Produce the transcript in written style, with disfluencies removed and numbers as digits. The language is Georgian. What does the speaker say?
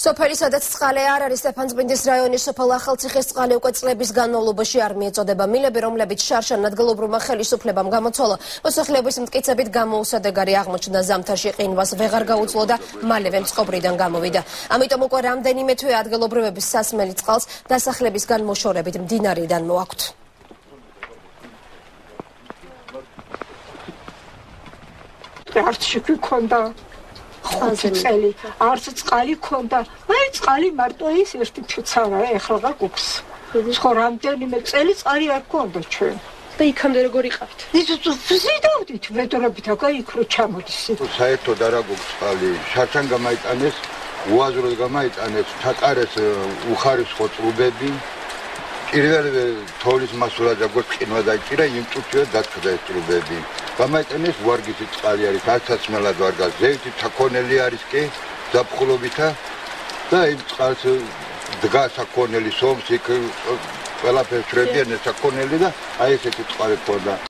სოფელი, სადაც წყალი არ არის, სტეფანწმინდის რაიონის სოფელ ახალციხის წყალი უკვე წლების განმავლობაში არ მიეწოდება. მილები, რომლებიც შარშან ადგილობრივმა ხელისუფლებამ გამოცვალა, მოსახლეობის მტკიცებით გამოუსადეგარი აღმოჩნდა. ზამთარში ყინვას ვეღარ გაუძლო და მალევე წყობრიდან გამოვიდა. ამიტომ უკვე რამდენიმე თვე ადგილობრივების სასმელი წყალს დასახლებისგან მოშორებით მდინარეიდან მოაქვთ. არც შეგვიქონდა წელი, არც წყალი ქონდა. აი წყალი მარტო ის ერთი თუცარა, ეხლა გვაქვს. ხო რამდენიმე წელი წყალი არ ქონდა ჩვენ. და იქამდე როგორ იყავით? ვზიდავდით ვედრებით, აქ იქ რო ჩამოდის. საერთოდ არ აქვს წყალი. შარშან გამაიტანეს, უაზროდ გამაიტანეს, თაკარეს უხარისხო წრუბები. პირველი თოვლის მასურაძე გვეყინვა დაიჭირა, იმ წუთშივე დათქდა ეს წრუბები. გამაიტანეს ვარგისი წყალი არის, არცაცმელად ვარ გაზეთი, თაკონელი არის კი ზაფხულობითა და იმ წყალს დგას თაკონელი სომს იქ ყველაფერს შრებიან ეს თაკონელი და აი ესეთი წყალი ქონდა.